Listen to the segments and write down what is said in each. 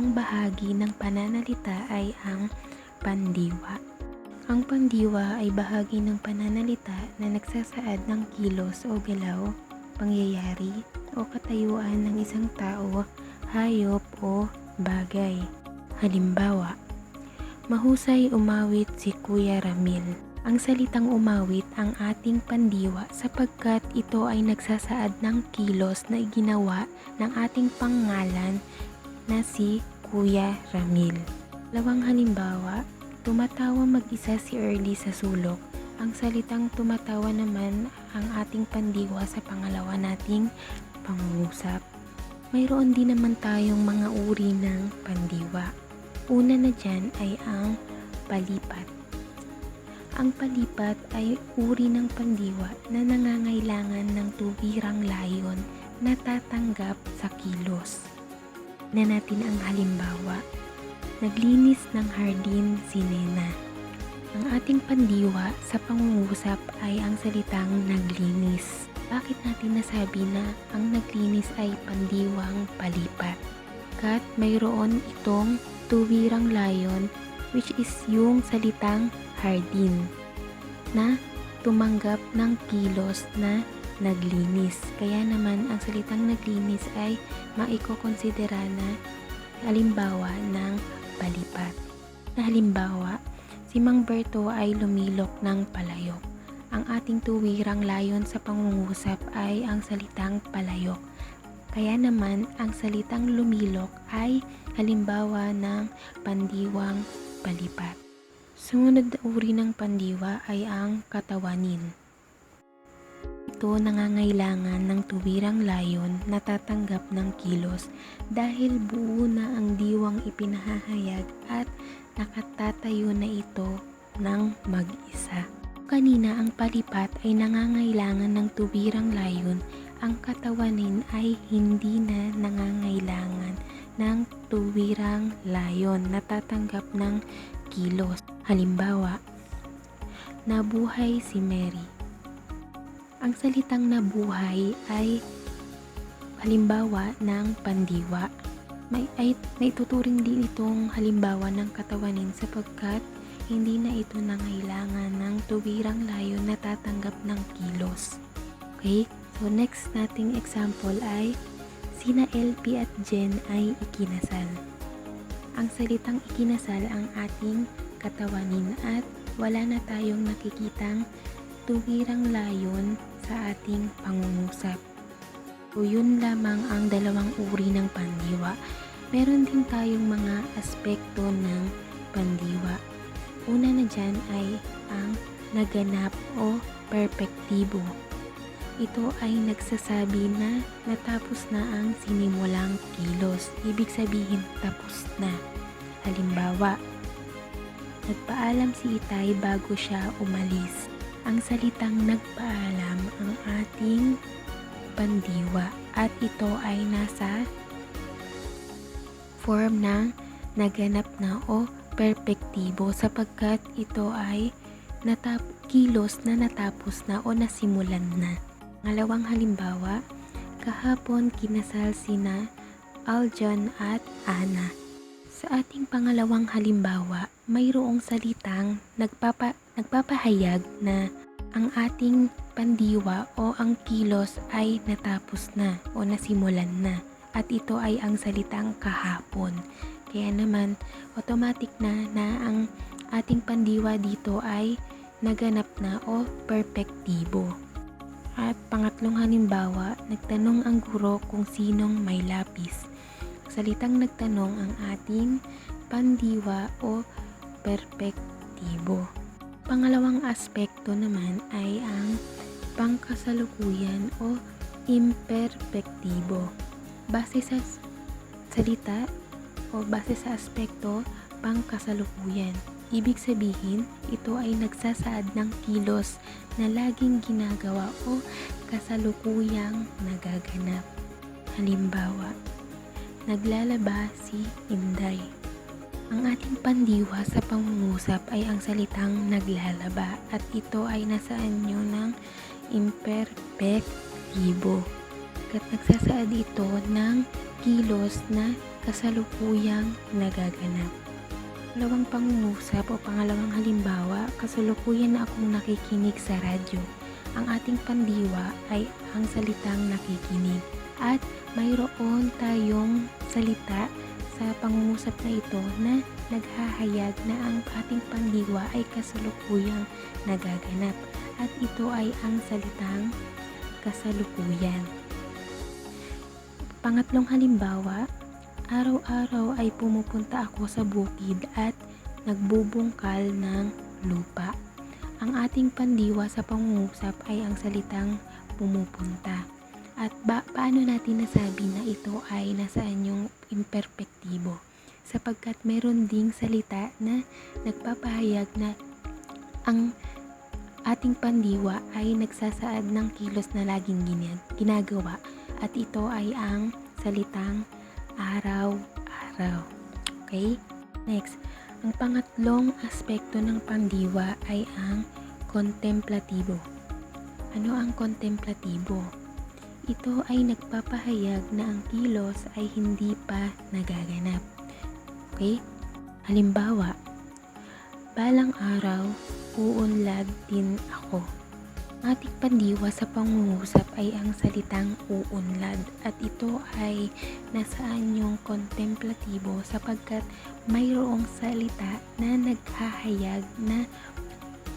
ikatlong bahagi ng pananalita ay ang pandiwa. Ang pandiwa ay bahagi ng pananalita na nagsasaad ng kilos o galaw, pangyayari o katayuan ng isang tao, hayop o bagay. Halimbawa, mahusay umawit si Kuya Ramil. Ang salitang umawit ang ating pandiwa sapagkat ito ay nagsasaad ng kilos na ginawa ng ating pangalan na si Kuya Ramil. Dalawang halimbawa, tumatawa mag-isa si Early sa sulok. Ang salitang tumatawa naman ang ating pandiwa sa pangalawa nating pangungusap. Mayroon din naman tayong mga uri ng pandiwa. Una na dyan ay ang palipat. Ang palipat ay uri ng pandiwa na nangangailangan ng tuwirang layon na tatanggap sa kilos. Na natin ang halimbawa. Naglinis ng hardin si Nena. Ang ating pandiwa sa pangungusap ay ang salitang naglinis. Bakit natin nasabi na ang naglinis ay pandiwang palipat? Kat mayroon itong tuwirang layon which is yung salitang hardin na tumanggap ng kilos na naglinis. Kaya naman ang salitang naglinis ay maikokonsidera na halimbawa ng palipat. Na halimbawa, si Mang Berto ay lumilok ng palayok. Ang ating tuwirang layon sa pangungusap ay ang salitang palayok. Kaya naman ang salitang lumilok ay halimbawa ng pandiwang palipat. Sumunod na uri ng pandiwa ay ang katawanin. Ito nangangailangan ng tuwirang layon na tatanggap ng kilos dahil buo na ang diwang ipinahahayag at nakatatayo na ito ng mag-isa. Kanina ang palipat ay nangangailangan ng tuwirang layon, ang katawanin ay hindi na nangangailangan ng tuwirang layon na tatanggap ng kilos. Halimbawa, nabuhay si Mary. Ang salitang nabuhay ay halimbawa ng pandiwa. Naituturing din itong halimbawa ng katawanin sapagkat hindi na ito nangailangan ng tuwirang layon na tatanggap ng kilos. Okay? So next nating example ay sina LP at Jen ay ikinasal. Ang salitang ikinasal ang ating katawanin at wala na tayong nakikitang tuwirang layon sa ating pangungusap. So yun lamang ang dalawang uri ng pandiwa. Meron din tayong mga aspekto ng pandiwa. Una na dyan ay ang naganap o perpektibo. Ito ay nagsasabi na natapos na ang sinimulang kilos. Ibig sabihin tapos na. Halimbawa, nagpaalam si Itay bago siya umalis. Ang salitang nagpaalam ang ating pandiwa at ito ay nasa form ng naganap na o perpektibo sapagkat ito ay kilos na natapos na o nasimulan na. Pangalawang halimbawa, kahapon kinasal sina Aljon at Ana. Sa ating pangalawang halimbawa, mayroong salitang nagpapahayag na ang ating pandiwa o ang kilos ay natapos na o nasimulan na at ito ay ang salitang kahapon. Kaya naman, automatic na ang ating pandiwa dito ay naganap na o perpektibo. At pangatlong halimbawa, nagtanong ang guro kung sinong may lapis. Salitang nagtanong ang ating pandiwa o perpektibo. Pangalawang aspekto naman ay ang pangkasalukuyan o imperpektibo. Base sa salita o base sa aspekto pangkasalukuyan. Ibig sabihin, ito ay nagsasaad ng kilos na laging ginagawa o kasalukuyang nagaganap. Halimbawa, naglalaba si Inday. Ang ating pandiwa sa pangungusap ay ang salitang naglalaba at ito ay nasa anyo ng imperpektibo. At nagsasaad ito ng kilos na kasalukuyang nagaganap. Pangalawang pangungusap o pangalawang halimbawa, kasalukuyan na akong nakikinig sa radyo. Ang ating pandiwa ay ang salitang nakikinig. At mayroon tayong salita sa pangungusap na ito na naghahayag na ang ating pandiwa ay kasalukuyang nagaganap. At ito ay ang salitang kasalukuyan. Pangatlong halimbawa, araw-araw ay pumupunta ako sa bukid at nagbubungkal ng lupa. Ang ating pandiwa sa pangungusap ay ang salitang pumupunta. At paano natin nasabi na ito ay nasaan yung imperpektibo? Sapagkat meron ding salita na nagpapahayag na ang ating pandiwa ay nagsasaad ng kilos na laging ginagawa. At ito ay ang salitang araw-araw. Okay? Next, ang pangatlong aspekto ng pandiwa ay ang kontemplatibo. Ano ang kontemplatibo? Ito ay nagpapahayag na ang kilos ay hindi pa nagaganap. Okay? Halimbawa, balang araw, uunlad din ako. Ating pandiwa sa pangungusap ay ang salitang uunlad at ito ay nasaan yung kontemplatibo sapagkat mayroong salita na naghahayag na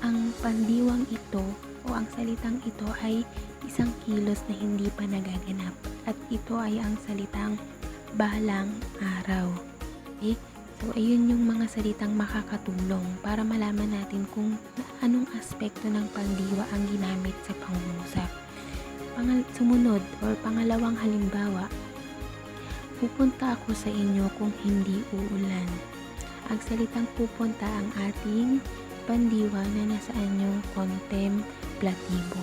ang pandiwang ito o ang salitang ito ay isang kilos na hindi pa nagaganap at ito ay ang salitang balang araw. Okay? So, ayun yung mga salitang makakatulong para malaman natin kung anong aspekto ng pandiwa ang ginamit sa pangungusap. Sumunod or pangalawang halimbawa, pupunta ako sa inyo kung hindi uulan. Ang salitang pupunta ang ating pandiwa na nasaan yung kontemplatibo.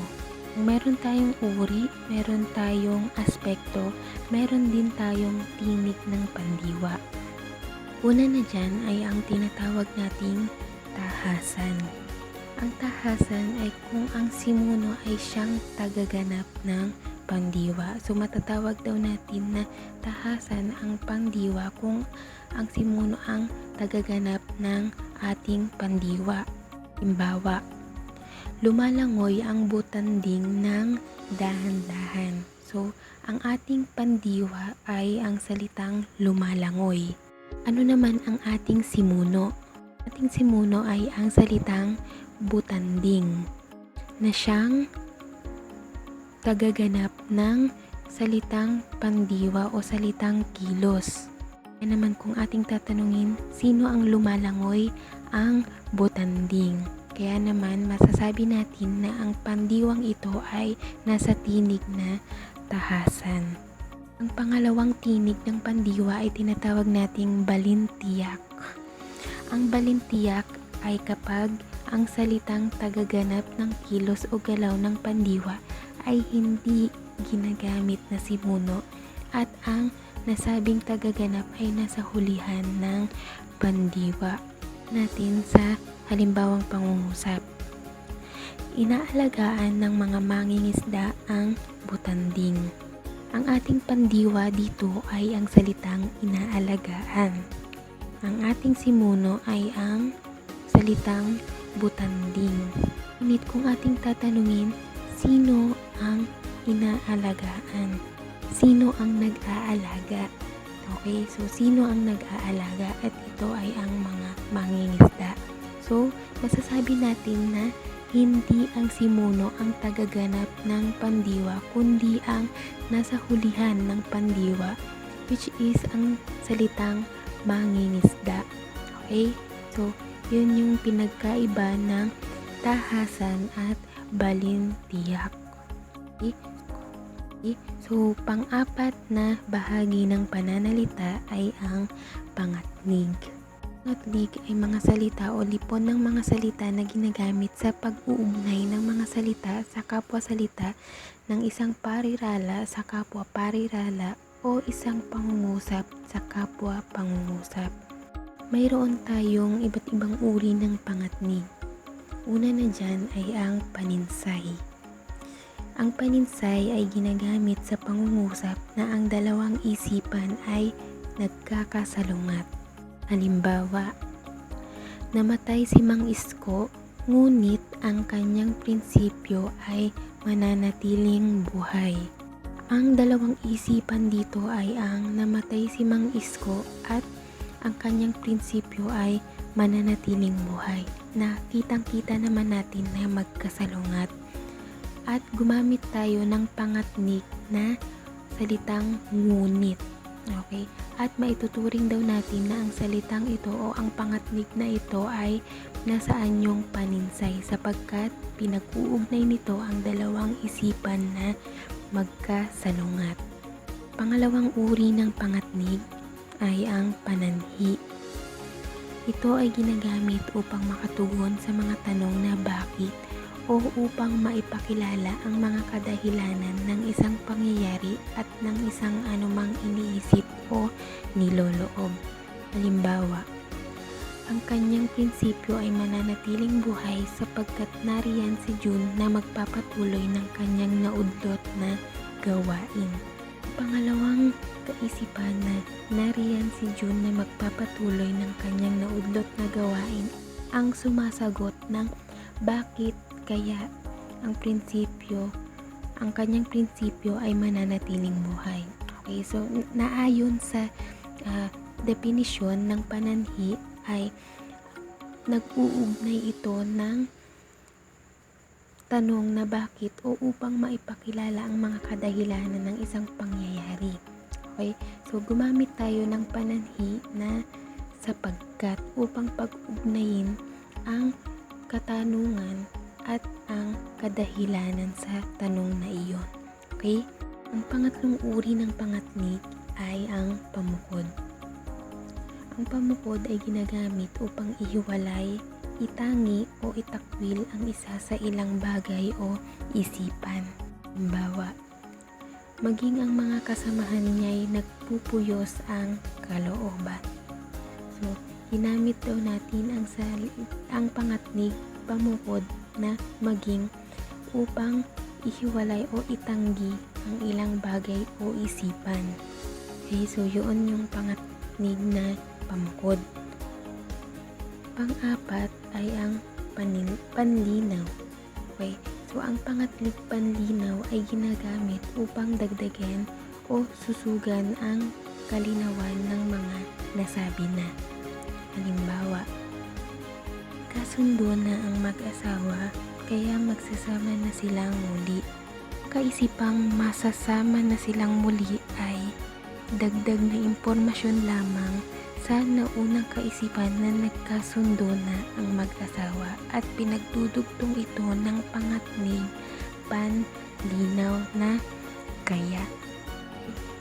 Meron tayong uri, meron tayong aspekto, meron din tayong tinig ng pandiwa. Una na dyan ay ang tinatawag nating tahasan. Ang tahasan ay kung ang simuno ay siyang tagaganap ng pandiwa. So matatawag daw natin na tahasan ang pandiwa kung ang simuno ang tagaganap ng ating pandiwa. Halimbawa, lumalangoy ang butanding ng dahan-dahan. So, ang ating pandiwa ay ang salitang lumalangoy. Ano naman ang ating simuno? Ating simuno ay ang salitang butanding na siyang tagaganap ng salitang pandiwa o salitang kilos. Kaya naman kung ating tatanungin, sino ang lumalangoy? Ang butanding. Kaya naman masasabi natin na ang pandiwang ito ay nasa tinig na tahasan. Ang pangalawang tinig ng pandiwa ay tinatawag nating balintiyak. Ang balintiyak ay kapag ang salitang tagaganap ng kilos o galaw ng pandiwa ay hindi ginagamit na simuno at ang nasabing tagaganap ay nasa hulihan ng pandiwa natin sa halimbawang pangungusap. Inaalagaan ng mga mangingisda ang butanding. Ang ating pandiwa dito ay ang salitang inaalagaan. Ang ating simuno ay ang salitang butanding. Ngunit kung ating tatanungin, sino ang inaalagaan? Sino ang nag-aalaga? Okay, so sino ang nag-aalaga? At ito ay ang mga mangingisda. So, masasabi natin na hindi ang simuno ang tagaganap ng pandiwa, kundi ang nasa hulihan ng pandiwa, which is ang salitang mangingisda. Okay? So, yun yung pinagkaiba ng tahasan at balintiyak. Okay? So, pang-apat na bahagi ng pananalita ay ang pangatnig. Pangatnig ay mga salita o lipon ng mga salita na ginagamit sa pag-uugnay ng mga salita sa kapwa-salita ng isang parirala sa kapwa-parirala o isang pangungusap sa kapwa-pangungusap. Mayroon tayong iba't ibang uri ng pangatnig. Una na dyan ay ang paninsay. Ang paninsay ay ginagamit sa pangungusap na ang dalawang isipan ay nagkakasalungat. Halimbawa, namatay si Mang Isko, ngunit ang kanyang prinsipyo ay mananatiling buhay. Ang dalawang isipan dito ay ang namatay si Mang Isko at ang kanyang prinsipyo ay mananatiling buhay, na kitang-kita naman natin na magkasalungat. At gumamit tayo ng pangatnig na salitang ngunit. Okay? At maituturing daw natin na ang salitang ito o ang pangatnig na ito ay nasaan yung paninsay, sapagkat pinag-uugnay nito ang dalawang isipan na magkasalungat. Pangalawang uri ng pangatnig ay ang pananhi. Ito ay ginagamit upang makatugon sa mga tanong na bakit o upang maipakilala ang mga kadahilanan ng isang pangyayari at ng isang anumang iniisip o niloloob. Halimbawa, ang kanyang prinsipyo ay mananatiling buhay sapagkat nariyan si June na magpapatuloy ng kanyang naudlot na gawain. Pangalawang kaisipan na nariyan si June na magpapatuloy ng kanyang naudlot na gawain ang sumasagot ng bakit kaya ang kanyang prinsipyo ay mananatiling buhay. Okay, so naayon sa definisyon ng pananhi ay nag-uugnay ito ng tanong na bakit o upang maipakilala ang mga kadahilanan ng isang pangyayari. Okay, so gumamit tayo ng pananhi na sapagkat upang pag-ugnayin ang katanungan at ang kadahilanan sa tanong na iyon. Okay? Ang pangatlong uri ng pangatnig ay ang pamukod. Ang pamukod ay ginagamit upang ihiwalay, itangi o itakwil ang isa sa ilang bagay o isipan. Halimbawa, maging ang mga kasamahan niya ay nagpupuyos ang kalooban. So, ginamit daw natin ang pangatnig pamukod na maging upang ihiwalay o itanggi ang ilang bagay o isipan. Okay, so yun yung pangatnig na pamukod. Pang-apat ay ang panlinaw. Okay, so ang pangatnig panlinaw ay ginagamit upang dagdagan o susugan ang kalinawan ng mga nasabi na. Halimbawa, kasundo na ang mag-asawa kaya magsasama na silang muli. Kaisipang masasama na silang muli ay dagdag na impormasyon lamang sa naunang kaisipan na nagkasundo na ang mag-asawa at pinagdudugtong ito ng pangatnig panlinaw na kaya.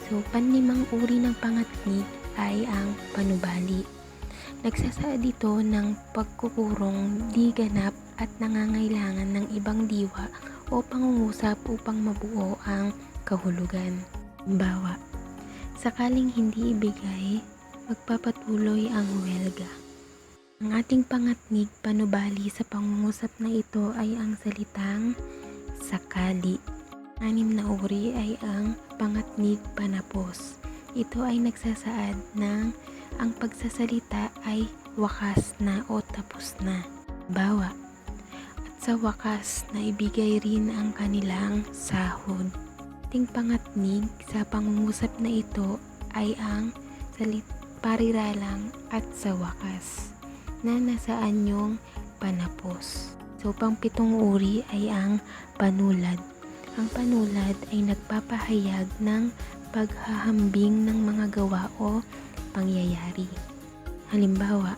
So, panlimang uri ng pangatnig ay ang panubali. Nagsasaad ito ng pagkukurong di ganap at nangangailangan ng ibang diwa o pangungusap upang mabuo ang kahulugan. Halimbawa, sakaling hindi ibigay, magpapatuloy ang huwelga. Ang ating pangatnig panubali sa pangungusap na ito ay ang salitang sakali. 6 na uri ay ang pangatnig panapos. Ito ay nagsasaad ng ang pagsasalita ay wakas na o tapos na. Bawa, at sa wakas na ibigay rin ang kanilang sahod. Ating pangatnig sa pangungusap na ito ay ang pariralang at sa wakas na nasaan yung panapos. So, pang-7 uri ay ang panulad. Ang panulad ay nagpapahayag ng paghahambing ng mga gawa o pangyayari. Halimbawa,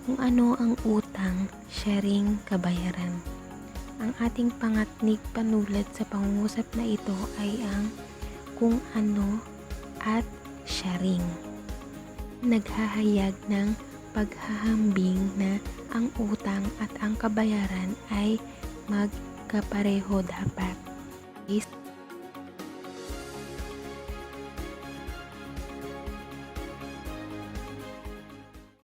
kung ano ang utang, siya ring kabayaran. Ang ating pangatnig panulad sa pangungusap na ito ay ang kung ano at siya ring. Naghahayag ng paghahambing na ang utang at ang kabayaran ay magkapareho dapat.